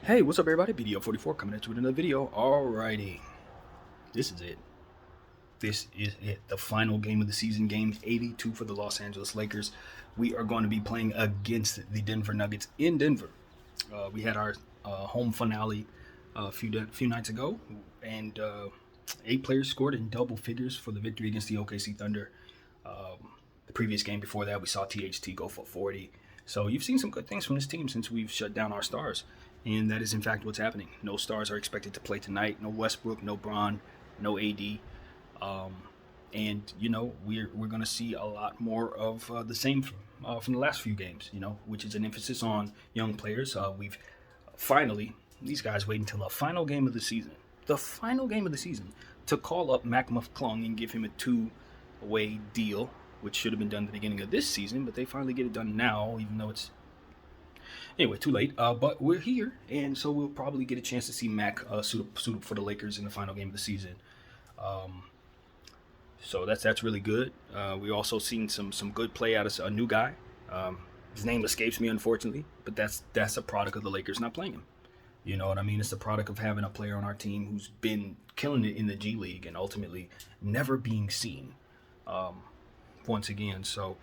Hey, what's up everybody? BDO44 coming at you with another video. Alrighty. This is it. This is it. The final game of the season, game 82 for the Los Angeles Lakers. We are going to be playing against the Denver Nuggets in Denver. We had our home finale a few nights ago, and 8 players scored in double figures for the victory against the OKC Thunder. The previous game before that, we saw THT go for 40. So you've seen some good things from this team since we've shut down our stars. And that is, in fact, what's happening. No stars are expected to play tonight. No Westbrook, no Bron, no AD. And, you know, we're going to see a lot more of the same from the last few games, you know, which is an emphasis on young players. We've finally, these guys wait until the final game of the season, to call up Mac McClung and give him a 2-way deal, which should have been done at the beginning of this season, but they finally get it done now, even though it's too late. But we're here, and so we'll probably get a chance to see Mac suit up for the Lakers in the final game of the season. So that's really good. We also seen some good play out of a new guy. His name escapes me, unfortunately, but that's a product of the Lakers not playing him. You know what I mean? It's the product of having a player on our team who's been killing it in the G League and ultimately never being seen once again. So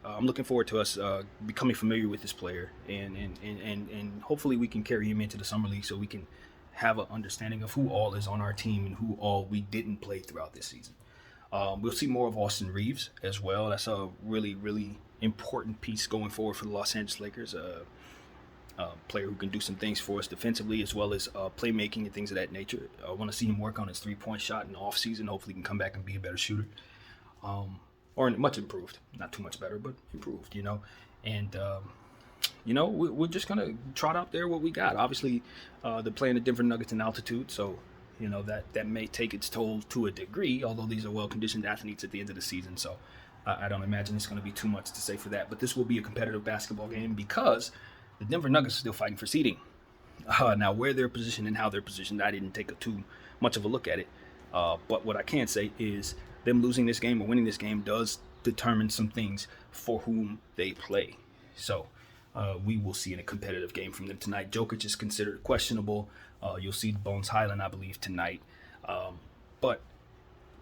I'm looking forward to us becoming familiar with this player, and hopefully we can carry him into the summer league so we can have an understanding of who all is on our team and who all we didn't play throughout this season. We'll see more of Austin Reeves as well. That's a really, really important piece going forward for the Los Angeles Lakers. A player who can do some things for us defensively as well as playmaking and things of that nature. I want to see him work on his three-point shot in the offseason. Hopefully he can come back and be a better shooter. Or much improved, not too much better, but improved, you know. And, you know, we're just going to trot out there what we got. Obviously, they're playing the Denver Nuggets in altitude, so, you know, that may take its toll to a degree, although these are well-conditioned athletes at the end of the season, so I don't imagine it's going to be too much to say for that. But this will be a competitive basketball game because the Denver Nuggets are still fighting for seeding. Now, where they're positioned and how they're positioned, I didn't take too much of a look at it. But what I can say is them losing this game or winning this game does determine some things for whom they play. So we will see in a competitive game from them tonight. Jokic is considered questionable. You'll see Bones Highland, I believe, tonight. But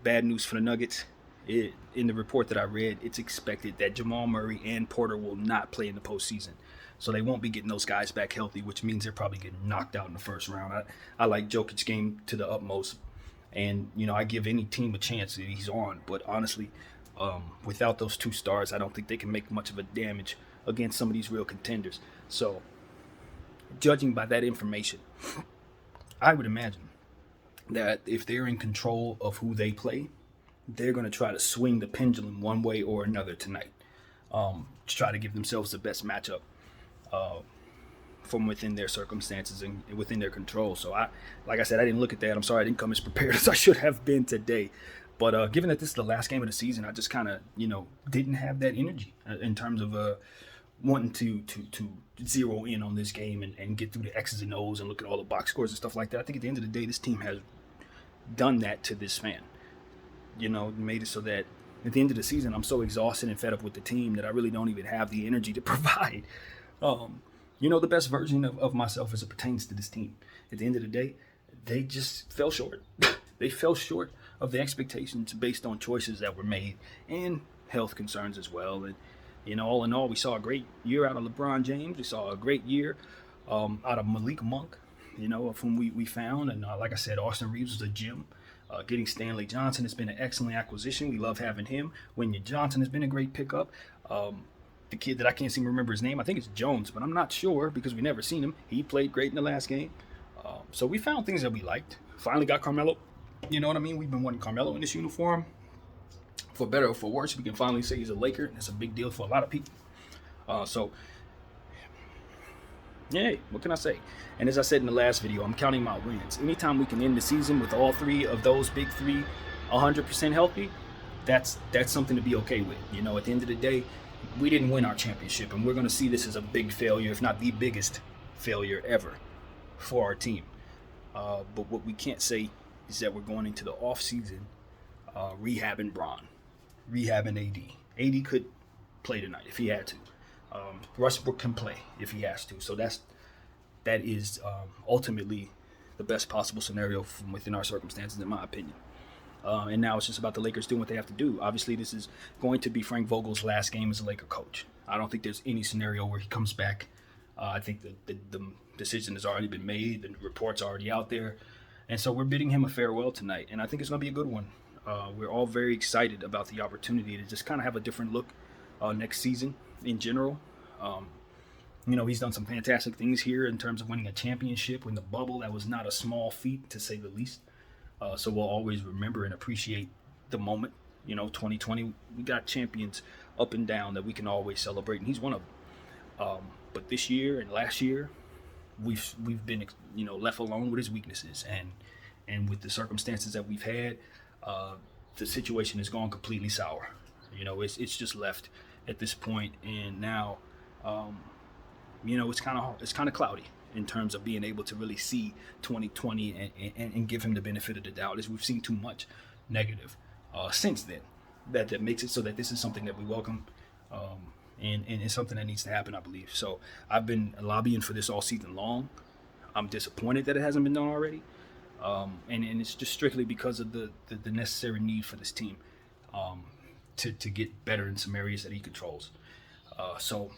bad news for the Nuggets. In the report that I read, it's expected that Jamal Murray and Porter will not play in the postseason. So they won't be getting those guys back healthy, which means they're probably getting knocked out in the first round. I like Jokic's game to the utmost. And, you know, I give any team a chance that he's on. But honestly, without those 2 stars, I don't think they can make much of a damage against some of these real contenders. So, judging by that information, I would imagine that if they're in control of who they play, they're going to try to swing the pendulum one way or another tonight to try to give themselves the best matchup from within their circumstances and within their control. So, like I said, I didn't look at that. I'm sorry I didn't come as prepared as I should have been today. But given that this is the last game of the season, I just kind of, you know, didn't have that energy in terms of wanting to zero in on this game and get through the X's and O's and look at all the box scores and stuff like that. I think at the end of the day, this team has done that to this fan. You know, made it so that at the end of the season, I'm so exhausted and fed up with the team that I really don't even have the energy to provide, you know, the best version of myself as it pertains to this team. At the end of the day, they just fell short. They fell short of the expectations based on choices that were made and health concerns as well. And, you know, all in all, we saw a great year out of LeBron James. We saw a great year out of Malik Monk, you know, of whom we found. And like I said, Austin Reeves was a gem. Getting Stanley Johnson has been an excellent acquisition. We love having him. Wenya Johnson has been a great pickup. The kid that I can't seem to remember his name, I think it's Jones, but I'm not sure because we never seen him. He played great in the last game. So we found things that we liked. Finally got Carmelo. You know what I mean? We've been wanting Carmelo in this uniform. For better or for worse, we can finally say he's a Laker. That's a big deal for a lot of people. So, yay, what can I say? And as I said in the last video, I'm counting my wins. Anytime we can end the season with all 3 of those big 3 100% healthy, that's something to be okay with. You know, at the end of the day, we didn't win our championship, and we're going to see this as a big failure, if not the biggest failure ever for our team. But what we can't say is that we're going into the offseason rehabbing Bron, rehabbing AD. AD could play tonight if he had to. Westbrook can play if he has to. So that's that is ultimately the best possible scenario from within our circumstances, in my opinion. And now it's just about the Lakers doing what they have to do. Obviously, this is going to be Frank Vogel's last game as a Laker coach. I don't think there's any scenario where he comes back. I think the decision has already been made. The report's already out there. And so we're bidding him a farewell tonight. And I think it's going to be a good one. We're all very excited about the opportunity to just kind of have a different look next season in general. He's done some fantastic things here in terms of winning a championship in the bubble. That was not a small feat, to say the least. So we'll always remember and appreciate the moment. 2020, we got champions up and down that we can always celebrate, and he's one of them. But this year and last year, we've been left alone with his weaknesses, and with the circumstances that we've had, the situation has gone completely sour. It's just left at this point, and now, it's kind of cloudy in terms of being able to really see 2020 and give him the benefit of the doubt, as we've seen too much negative since then. That makes it so that this is something that we welcome, and it's something that needs to happen, I believe. So I've been lobbying for this all season long. I'm disappointed that it hasn't been done already, and it's just strictly because of the necessary need for this team to get better in some areas that he controls. So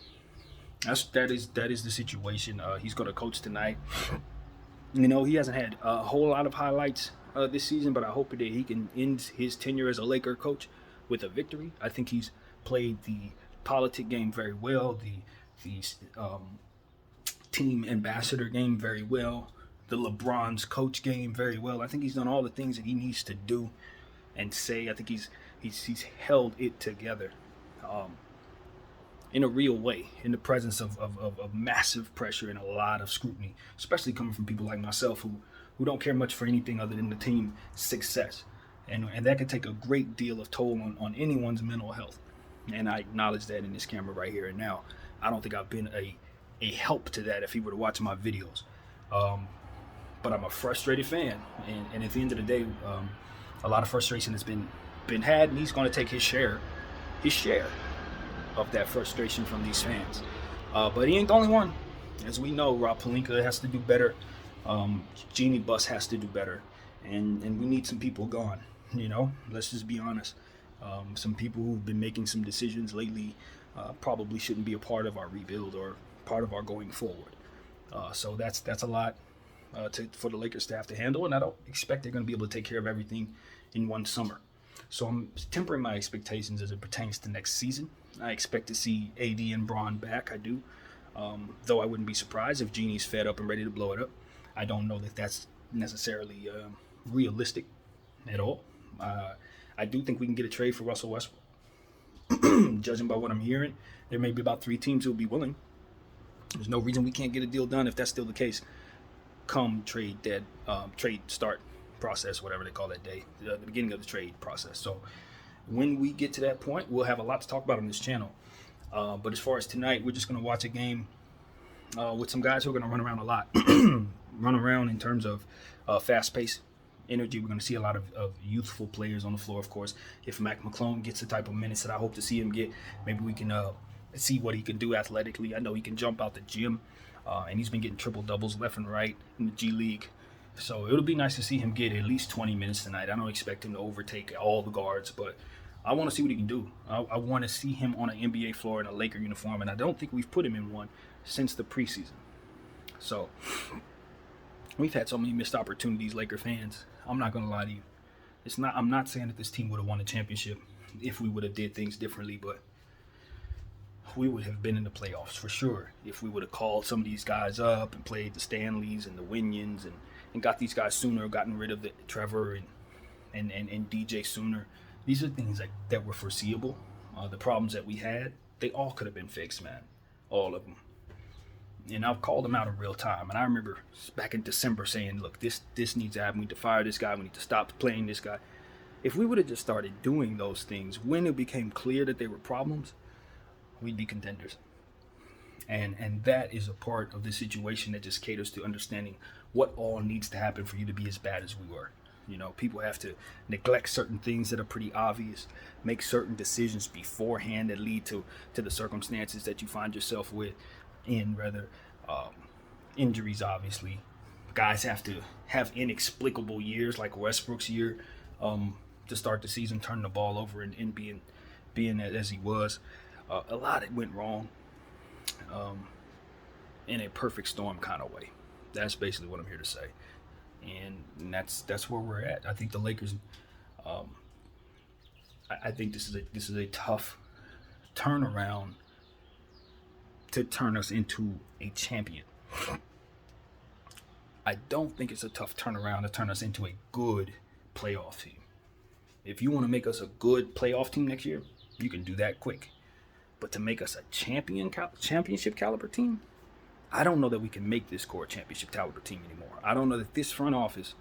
that is the situation. He's going to coach tonight. He hasn't had a whole lot of highlights this season, but I hope that he can end his tenure as a Laker coach with a victory. I think he's played the politic game very well, the team ambassador game very well, the LeBron's coach game very well. I think he's done all the things that he needs to do and say. I think he's held it together in a real way, in the presence of massive pressure and a lot of scrutiny, especially coming from people like myself who don't care much for anything other than the team's success. And that can take a great deal of toll on anyone's mental health. And I acknowledge that in this camera right here and now. I don't think I've been a help to that if he were to watch my videos. But I'm a frustrated fan. And at the end of the day, a lot of frustration has been had, and he's going to take his share of that frustration from these fans. But he ain't the only one. As we know, Rob Pelinka has to do better. Jeanie Buss has to do better. And we need some people gone. Let's just be honest. Some people who've been making some decisions lately probably shouldn't be a part of our rebuild or part of our going forward. So that's a lot for the Lakers to have to handle, and I don't expect they're going to be able to take care of everything in one summer. So I'm tempering my expectations as it pertains to next season. I expect to see AD and Bron back. I do. Though I wouldn't be surprised if Jeanie's fed up and ready to blow it up. I don't know that that's necessarily realistic at all. I do think we can get a trade for Russell Westbrook. Judging by what I'm hearing, there may be about 3 teams who will be willing. There's no reason we can't get a deal done if that's still the case. Come trade start process, whatever they call that day, the beginning of the trade process. So when we get to that point, we'll have a lot to talk about on this channel. But as far as tonight, we're just going to watch a game with some guys who are going to run around a lot. Run around in terms of fast-paced energy. We're going to see a lot of youthful players on the floor, of course. If Mac McClung gets the type of minutes that I hope to see him get, maybe we can see what he can do athletically. I know he can jump out the gym, and he's been getting triple-doubles left and right in the G League. So it'll be nice to see him get at least 20 minutes tonight. I don't expect him to overtake all the guards, but I want to see what he can do. I want to see him on an NBA floor in a Laker uniform, and I don't think we've put him in one since the preseason. So we've had so many missed opportunities, Laker fans. I'm not going to lie to you. I'm not saying that this team would have won a championship if we would have did things differently, but we would have been in the playoffs for sure if we would have called some of these guys up and played the Stanleys and the Winions and got these guys sooner, gotten rid of the Trevor and DJ sooner. These are things that were foreseeable. The problems that we had, they all could have been fixed, man. All of them. And I've called them out in real time. And I remember back in December saying, look, this needs to happen. We need to fire this guy. We need to stop playing this guy. If we would have just started doing those things when it became clear that they were problems, we'd be contenders. And that is a part of the situation that just caters to understanding what all needs to happen for you to be as bad as we were. People have to neglect certain things that are pretty obvious, make certain decisions beforehand that lead to the circumstances that you find yourself in, rather. injuries, obviously. Guys have to have inexplicable years like Westbrook's year to start the season, turning the ball over and being as he was. A lot went wrong in a perfect storm kind of way. That's basically what I'm here to say, and that's where we're at. I think the Lakers. I think this is a tough turnaround to turn us into a champion. I don't think it's a tough turnaround to turn us into a good playoff team. If you want to make us a good playoff team next year, you can do that quick. But to make us a championship caliber team, I don't know that we can make this core a championship caliber team anymore. I don't know that this front office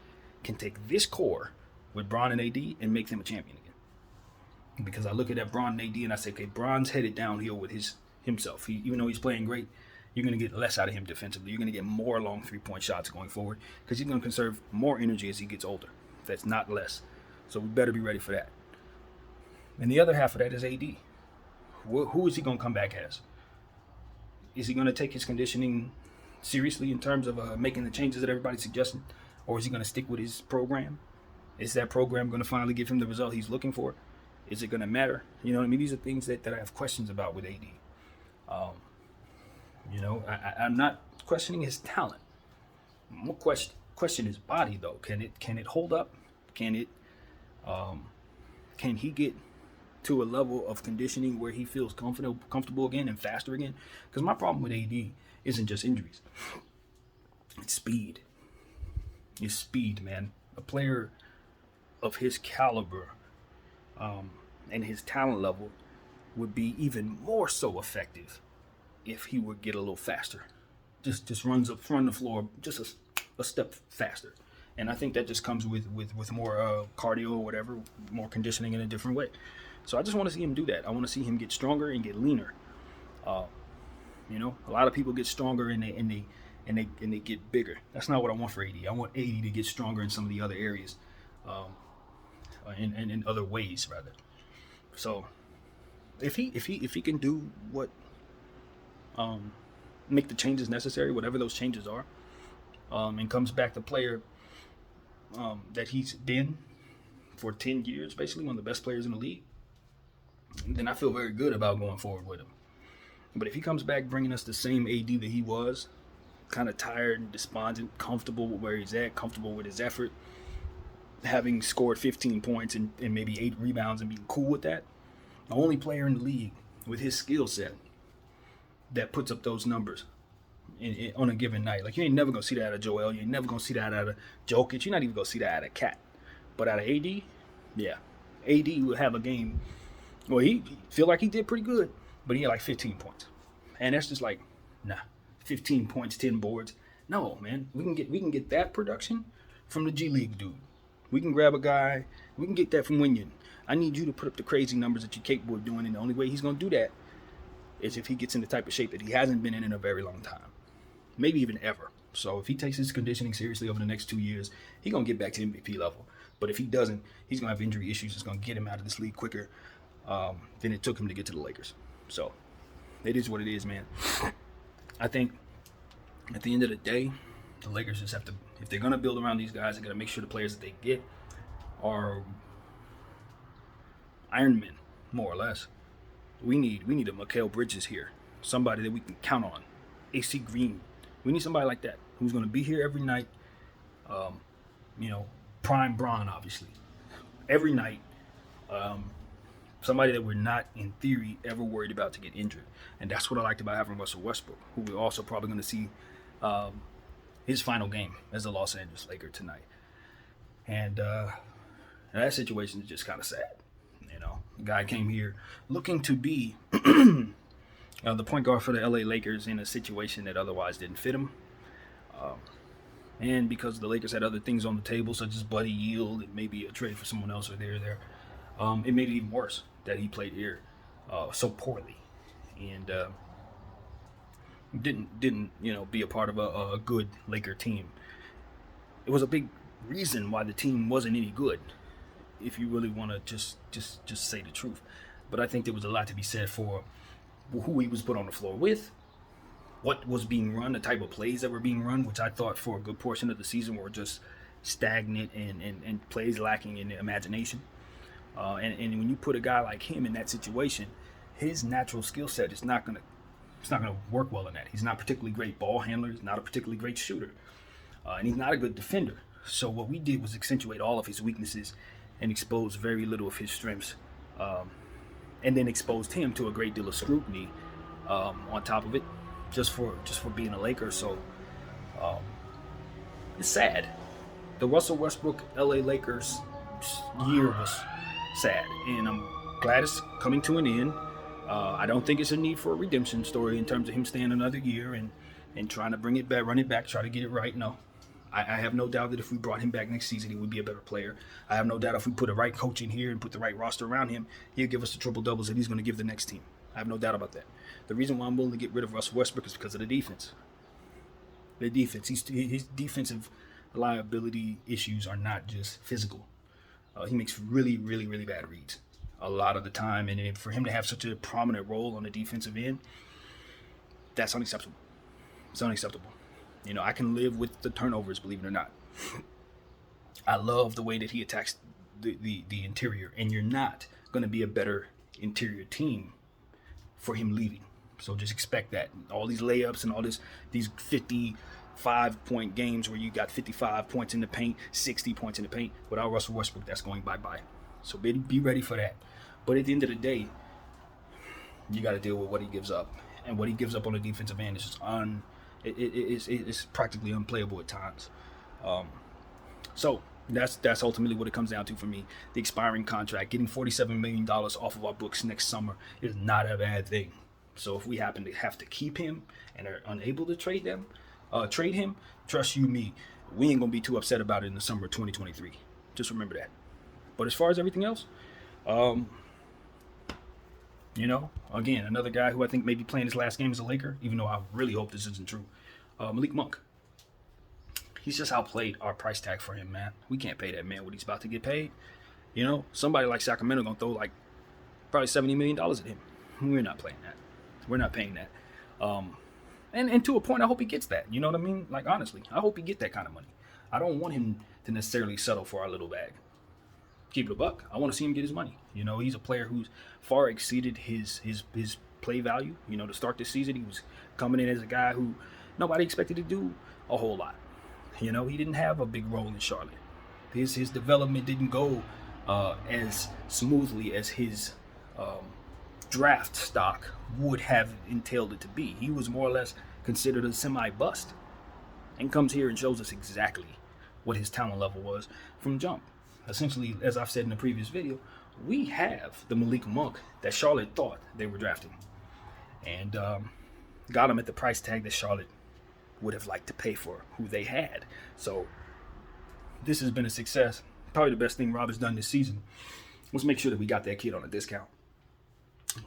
can take this core with Bron and AD and make them a champion again. Because I look at that Bron and AD and I say, okay, Bron's headed downhill with himself. Even though he's playing great, you're going to get less out of him defensively. You're going to get more long three-point shots going forward because he's going to conserve more energy as he gets older. That's not less. So we better be ready for that. And the other half of that is AD. Who is he going to come back as? Is he going to take his conditioning seriously in terms of making the changes that everybody's suggesting? Or is he going to stick with his program? Is that program going to finally give him the result he's looking for? Is it going to matter? You know what I mean? These are things that I have questions about with AD. I'm not questioning his talent. I'm going to question his body, though. Can it hold up? Can he get to a level of conditioning where he feels comfortable again and faster again? Because my problem with AD isn't just injuries. It's speed. It's speed, man. A player of his caliber and his talent level would be even more so effective if he would get a little faster. Just runs up front of the floor just a step faster. And I think that just comes with more cardio or whatever, more conditioning in a different way. So I just want to see him do that. I want to see him get stronger and get leaner. A lot of people get stronger and they get bigger. That's not what I want for AD. I want AD to get stronger in some of the other areas, in other ways rather. So if he can do what, make the changes necessary, whatever those changes are, and comes back the player that he's been for 10 years, basically one of the best players in the league, then I feel very good about going forward with him. But if he comes back bringing us the same AD that he was, kind of tired and despondent, comfortable with where he's at, comfortable with his effort, having scored 15 points and maybe 8 rebounds and being cool with that, the only player in the league with his skill set that puts up those numbers on a given night. Like, you ain't never going to see that out of Joel. You ain't never going to see that out of Jokic. You're not even going to see that out of Cat. But out of AD, yeah. AD will have a game. Well, he feel like he did pretty good, but he had like 15 points. And that's just like, nah. 15 points, 10 boards. No, man. We can get that production from the G League dude. We can grab a guy. We can get that from Winyon. I need you to put up the crazy numbers that you're capable of doing, and the only way he's going to do that is if he gets in the type of shape that he hasn't been in a very long time. Maybe even ever. So if he takes his conditioning seriously over the next 2 years, he's going to get back to MVP level. But if he doesn't, he's going to have injury issues. It's going to get him out of this league quicker than it took him to get to the Lakers. So it is what it is, man. I think at the end of the day, the Lakers just have to, if they're going to build around these guys, they're going to make sure the players that they get are Iron Men, more or less. We need a Mikal Bridges here, somebody that we can count on. AC Green. We need somebody like that who's going to be here every night. Prime Bron, obviously, every night. Somebody that we're not, in theory, ever worried about to get injured. And that's what I liked about having Russell Westbrook, who we're also probably going to see his final game as a Los Angeles Laker tonight. And that situation is just kind of sad. The guy came here looking to be the point guard for the LA Lakers in a situation that otherwise didn't fit him. And because the Lakers had other things on the table, such as Buddy Yield and maybe a trade for someone else or there, it made it even worse that he played here so poorly and didn't be a part of a good Laker team. It was a big reason why the team wasn't any good, if you really want to just say the truth. But I think there was a lot to be said for who he was put on the floor with, what was being run, the type of plays that were being run, which I thought for a good portion of the season were just stagnant and plays lacking in imagination. And when you put a guy like him in that situation, his natural skill set is not gonna work well in that. He's not a particularly great ball handler. He's not a particularly great shooter, and he's not a good defender. So what we did was accentuate all of his weaknesses and expose very little of his strengths, and then exposed him to a great deal of scrutiny on top of it, just for being a Laker. So it's sad. The Russell Westbrook LA Lakers year was sad, and I'm glad it's coming to an end. I don't think it's a need for a redemption story in terms of him staying another year and trying to bring it back, run it back, try to get it right. No, I have no doubt that if we brought him back next season, he would be a better player. I have no doubt if we put the right coach in here and put the right roster around him, he'll give us the triple doubles that he's going to give the next team. I have no doubt about that. The reason why I'm willing to get rid of Russell Westbrook is because of the defense. The defense. His defensive liability issues are not just physical. He makes really, really, really bad reads a lot of the time, and for him to have such a prominent role on the defensive end, that's unacceptable. It's unacceptable. You know, I can live with the turnovers, believe it or not. I love the way that he attacks the interior, and you're not going to be a better interior team for him leaving. So just expect that. All these layups and all these 55-point games where you got 55 points in the paint, 60 points in the paint, without Russell Westbrook, that's going bye-bye. So be ready for that. But at the end of the day, you got to deal with what he gives up. And what he gives up on the defensive end is just it's practically unplayable at times. So that's ultimately what it comes down to for me. The expiring contract, getting $47 million off of our books next summer is not a bad thing. So if we happen to have to keep him and are unable to trade him, trust you me, we ain't going to be too upset about it in the summer of 2023. Just remember that. But as far as everything else, you know, again, another guy who I think may be playing his last game as a Laker, even though I really hope this isn't true, Malik Monk. He's just outplayed our price tag for him, man. We can't pay that man what he's about to get paid. You know, somebody like Sacramento going to throw like probably $70 million at him. We're not playing that. We're not paying that. And to a point, I hope he gets that. You know what I mean? Like, honestly, I hope he get that kind of money. I don't want him to necessarily settle for our little bag. Keep it a buck. I want to see him get his money. You know, he's a player who's far exceeded his play value. You know, to start this season, he was coming in as a guy who nobody expected to do a whole lot. You know, he didn't have a big role in Charlotte. His development didn't go as smoothly as his draft stock would have entailed it to be. He was more or less considered a semi-bust, and comes here and shows us exactly what his talent level was from jump. Essentially, as I've said in the previous video, we have the Malik Monk that Charlotte thought they were drafting, and got him at the price tag that Charlotte would have liked to pay for who they had. So this has been a success. Probably the best thing Rob has done this season was make sure that we got that kid on a discount.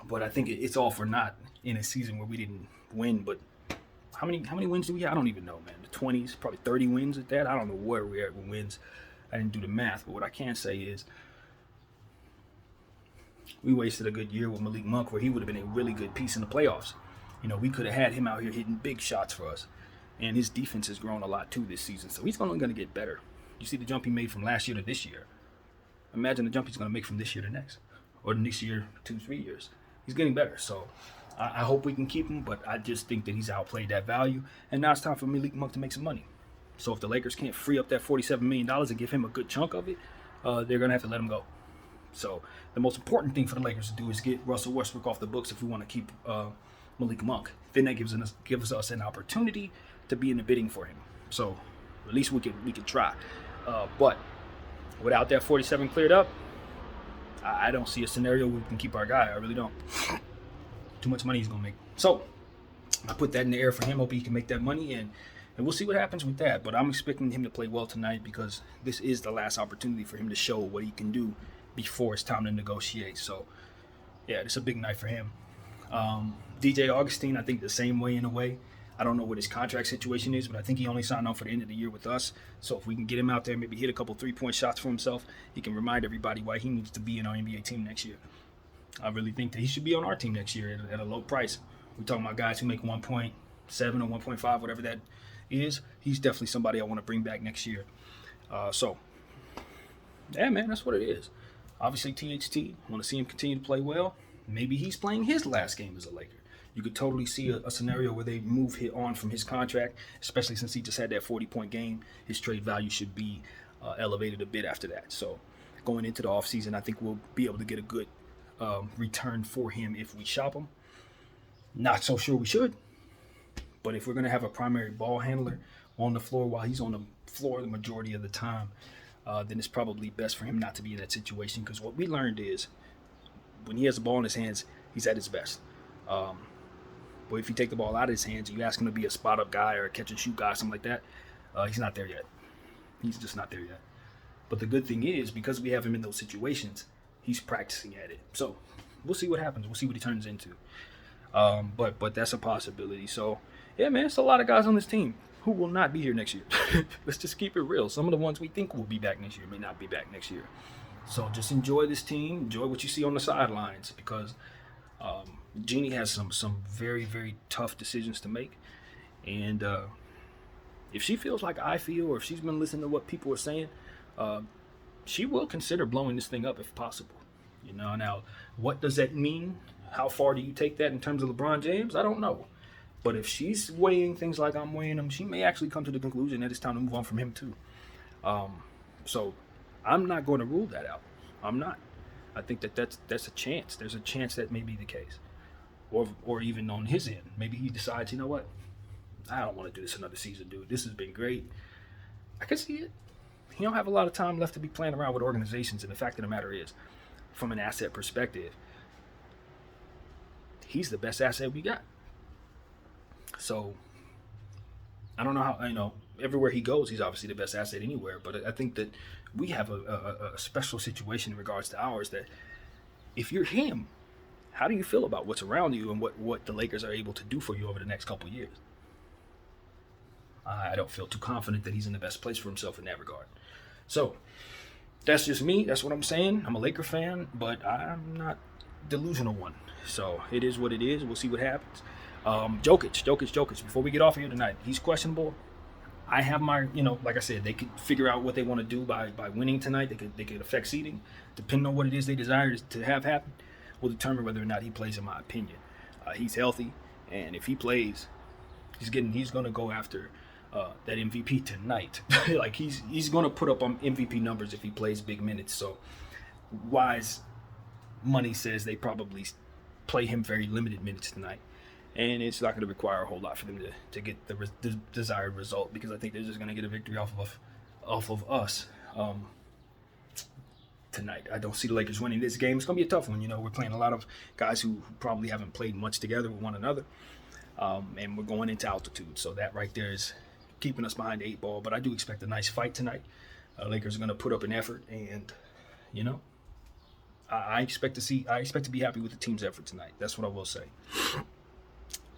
But I think it's all for naught in a season where we didn't win. But how many wins do we have? I don't even know, man. The 20s, probably 30 wins at that. I don't know where we're at with wins. I didn't do the math, but what I can say is we wasted a good year with Malik Monk where he would have been a really good piece in the playoffs. You know, we could have had him out here hitting big shots for us. And his defense has grown a lot too this season. So he's only going to get better. You see the jump he made from last year to this year. Imagine the jump he's going to make from this year to next. Or the next year, 2-3 years. He's getting better. So I hope we can keep him, but I just think that he's outplayed that value. And now it's time for Malik Monk to make some money. So if the Lakers can't free up that $47 million and give him a good chunk of it, they're going to have to let him go. So the most important thing for the Lakers to do is get Russell Westbrook off the books if we want to keep Malik Monk. Then that gives us an opportunity to be in the bidding for him. So at least we could try. But without that 47 cleared up, I don't see a scenario where we can keep our guy. I really don't. Too much money he's going to make. So I put that in the air for him. Hope he can make that money, and we'll see what happens with that. But I'm expecting him to play well tonight because this is the last opportunity for him to show what he can do before it's time to negotiate. So, yeah, it's a big night for him. DJ Augustine, I think the same way in a way. I don't know what his contract situation is, but I think he only signed on for the end of the year with us. So if we can get him out there, maybe hit a couple 3-point shots for himself, he can remind everybody why he needs to be in our NBA team next year. I really think that he should be on our team next year at a low price. We're talking about guys who make 1 point, 1.7 or 1.5, whatever that is, he's definitely somebody I want to bring back next year. So, yeah, man, that's what it is. Obviously, THT, want to see him continue to play well. Maybe he's playing his last game as a Laker. You could totally see a scenario where they move on from his contract, especially since he just had that 40-point game. His trade value should be elevated a bit after that. So going into the offseason, I think we'll be able to get a good return for him if we shop him. Not so sure we should, but if we're going to have a primary ball handler on the floor while he's on the floor the majority of the time, then it's probably best for him not to be in that situation, because what we learned is when he has the ball in his hands, he's at his best. But if you take the ball out of his hands and you ask him to be a spot-up guy or a catch-and-shoot guy, something like that, he's not there yet. He's just not there yet. But the good thing is, because we have him in those situations, he's practicing at it. So we'll see what happens. We'll see what he turns into. But that's a possibility. So, yeah, man, it's a lot of guys on this team who will not be here next year. Let's just keep it real. Some of the ones we think will be back next year may not be back next year. So just enjoy this team. Enjoy what you see on the sidelines, because Jeanie has some very, very tough decisions to make. And if she feels like I feel, or if she's been listening to what people are saying, she will consider blowing this thing up if possible. You know, now, what does that mean? How far do you take that in terms of LeBron James? I don't know. But if she's weighing things like I'm weighing them, she may actually come to the conclusion that it's time to move on from him too. So I'm not going to rule that out. I'm not. I think that's a chance. There's a chance that may be the case. Or even on his end, maybe he decides, you know what? I don't want to do this another season, dude. This has been great. I can see it. He don't have a lot of time left to be playing around with organizations, and the fact of the matter is, from an asset perspective, he's the best asset we got. So I don't know how, everywhere he goes, he's obviously the best asset anywhere. But I think that we have a special situation in regards to ours, that if you're him, how do you feel about what's around you and what the Lakers are able to do for you over the next couple of years? I don't feel too confident that he's in the best place for himself in that regard. So that's just me. That's what I'm saying. I'm a Laker fan, but I'm not delusional one. So it is what it is. We'll see what happens. Jokic. Before we get off here tonight, he's questionable. I have my, like I said, they could figure out what they want to do by winning tonight. They could affect seeding, depending on what it is they desire to have happen. Will determine whether or not he plays, in my opinion. He's healthy, and if he plays, he's going to go after that MVP tonight. Like he's going to put up on MVP numbers if he plays big minutes. So wise money says they probably play him very limited minutes tonight, and it's not going to require a whole lot for them to get the desired result, because I think they're just going to get a victory off of us tonight. I don't see the Lakers winning this game. It's going to be a tough one. We're playing a lot of guys who probably haven't played much together with one another, and we're going into altitude. So that right there is keeping us behind the 8 ball. But I do expect a nice fight tonight. Lakers are going to put up an effort, and I expect to be happy with the team's effort tonight. That's what I will say.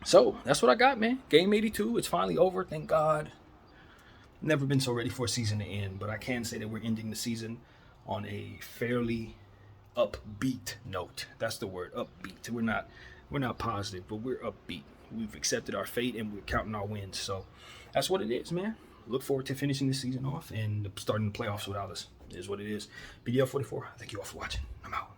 So that's what I got, man. Game 82. It's finally over. Thank God. Never been so ready for a season to end, but I can say that we're ending the season on a fairly upbeat note. That's the word, upbeat. We're not positive, but we're upbeat. We've accepted our fate, and we're counting our wins. So that's what it is, man. Look forward to finishing this season off and starting the playoffs without us. It is what it is. BDL44, thank you all for watching. I'm out.